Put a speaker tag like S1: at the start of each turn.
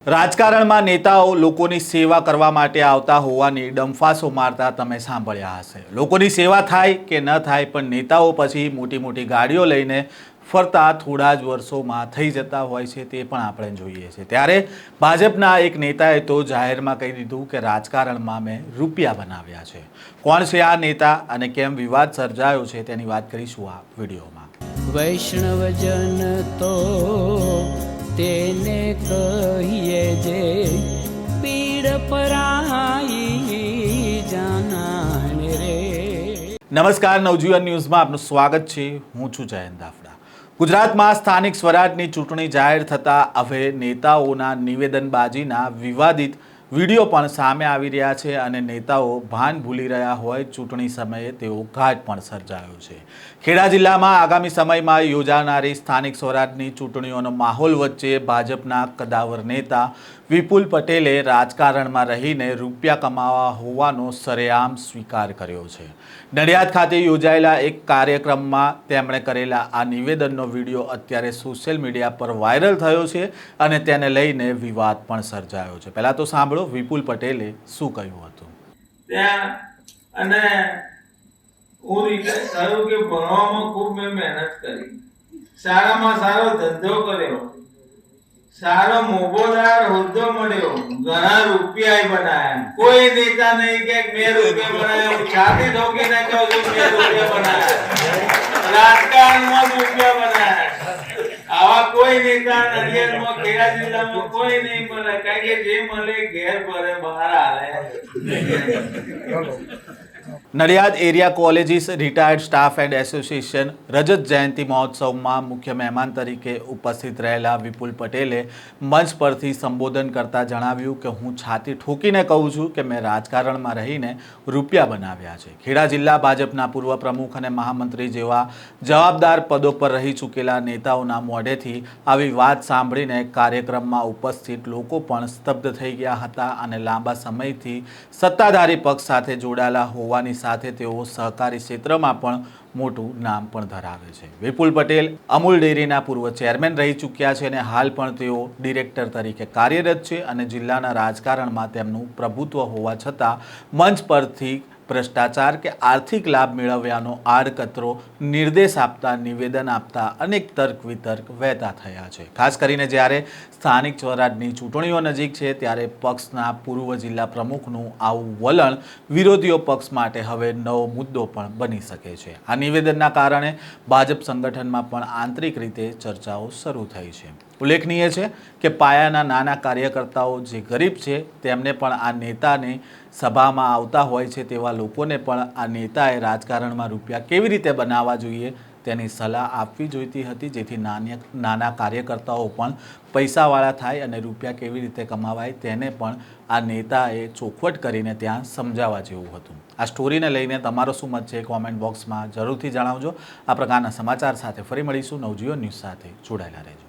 S1: રાજકારણમાં નેતાઓ લોકોની સેવા કરવા માટે આવતા હોવાની ડંફાસો મારતા તમે સાંભળ્યા હશે। લોકોની સેવા થાય કે ન થાય પણ નેતાઓ પછી મોટી મોટી ગાડીઓ લઈને ફરતા થોડા જ વર્ષોમાં થઈ જતા હોય છે તે પણ આપણે જોઈએ છે। ત્યારે ભાજપના એક નેતાએ તો જાહેરમાં કહી દીધું કે રાજકારણમાં મેં રૂપિયા બનાવ્યા છે। કોણ છે આ નેતા અને કેમ વિવાદ સર્જાયો છે તેની વાત કરીશું આ વિડીયોમાં।
S2: વૈષ્ણવજન તો તેને કહીએ જે પીડ પરાઈ જાનાને રે।
S1: નમસ્કાર, નવજીવન ન્યૂઝમાં આપનું સ્વાગત છે। હું છું જયંત દાફડા। ગુજરાતમાં સ્થાનિક સ્વરાજની ચૂંટણી જાહેર થતાં હવે નેતાઓના નિવેદનબાજીના વિવાદિત વિડીયો પણ સામે આવી રહ્યા છે અને નેતાઓ ભાન ભૂલી રહ્યા હોય ચૂંટણી સમયે તેઓ ઘાટ પણ સર્જાયો છે। ખેડા જિલ્લામાં આગામી સમયમાં યોજાનારી સ્થાનિક સ્વરાજની ચૂંટણીઓનો માહોલ વચ્ચે ભાજપના કદાવર નેતા વિપુલ પટેલે રાજકારણમાં રહીને રૂપિયા કમાવા હોવાનો સરેઆમ સ્વીકાર કર્યો છે। નડિયાદ ખાતે યોજાયેલા એક કાર્યક્રમમાં તેમણે કરેલા આ નિવેદનનો વિડીયો અત્યારે સોશિયલ મીડિયા પર વાયરલ થયો છે અને તેને લઈને વિવાદ પણ સર્જાયો છે। પહેલા તો સાંભળો વિપુલ પટેલે શું કહ્યું હતું।
S3: ત્યાં અને હું રિટાયર થયું કે ભણવામાં ખૂબ મેં મહેનત કરી, સારામાં સારો ધંધો કર્યો, સારો મોભોદાર હોદ્દો મળ્યો, ઘણા રૂપિયા બનાયા। કોઈ નેતા નહીં કે મેં રૂપિયા બનાયા, હું છાતી ઠોકીને કહું છું મેં રૂપિયા બનાયા, રાજકારણમાં રૂપિયા બનાયા। આવા કોઈ નેતા નડિયાદમાં ખેડા જિલ્લામાં કોઈ નહીં મળે, કારણ કે જે મળે ઘેર ભરે બહાર આવે।
S1: Nadiad area colleges retired staff and association રજત જયંતિ મહોત્સવમાં મુખ્ય મહેમાન તરીકે ઉપસ્થિત રહેલા વિપુલ પટેલે મંચ પરથી સંબોધન કરતા જણાવ્યું કે હું છાતી ઠોકીને કહું છું કે મેં રાજકારણમાં રહીને રૂપિયા બનાવ્યા છે। ખેડા જિલ્લા ભાજપના પૂર્વ પ્રમુખ અને મહામંત્રી જેવા જવાબદાર પદો પર રહી ચૂકેલા નેતાઓના મોઢેથી આવી વાત સાંભળીને કાર્યક્રમમાં ઉપસ્થિત લોકો પણ સ્તબ્ધ થઈ ગયા હતા અને લાંબા સમયથી સત્તાધારી પક્ષ સાથે જોડાયેલા હોવાની સાથે તેઓ સહકારી ક્ષેત્રમાં પણ મોટું નામ પણ ધરાવે છે। વિપુલ પટેલ અમૂલ ડેરીના પૂર્વ ચેરમેન રહી ચૂક્યા છે અને હાલ પણ તેઓ ડિરેક્ટર તરીકે કાર્યરત છે અને જિલ્લાના રાજકારણમાં તેમનું પ્રભુત્વ હોવા છતાં મંચ પરથી ભ્રષ્ટાચાર કે આર્થિક લાભ મેળવ્યાનો આડકતરો નિર્દેશ આપતા નિવેદન આપતા અનેક તર્ક વિતર્ક વહેતા થયા છે। ખાસ કરીને જ્યારે સ્થાનિક સ્વરાજની ચૂંટણીઓ નજીક છે ત્યારે પક્ષના પૂર્વ જિલ્લા પ્રમુખનું આવું વલણ વિરોધીઓ પક્ષ માટે હવે નવો મુદ્દો પણ બની શકે છે। આ નિવેદનના કારણે ભાજપ સંગઠનમાં પણ આંતરિક રીતે ચર્ચાઓ શરૂ થઈ છે। ઉલ્લેખનીય છે કે પાયાના નાના કાર્યકર્તાઓ જે ગરીબ છે તેમને પણ આ નેતાને સભામાં આવતા હોય છે તેવા લોકોને પણ આ નેતાએ રાજકારણમાં રૂપિયા કેવી રીતે બનાવવા જોઈએ તેની સલાહ આપવી જોઈતી હતી, જેથી નાના કાર્યકર્તાઓ પણ પૈસાવાળા થાય અને રૂપિયા કેવી રીતે કમાવાય તેને પણ આ નેતાએ ચોખવટ કરીને ત્યાં સમજાવવા જેવું હતું। આ સ્ટોરીને લઈને તમારો શું મત છે કોમેન્ટ બોક્સમાં જરૂરથી જણાવજો। આ પ્રકારના સમાચાર સાથે ફરી મળીશું। નવજીવન ન્યૂઝ સાથે જોડાયેલા રહેજો।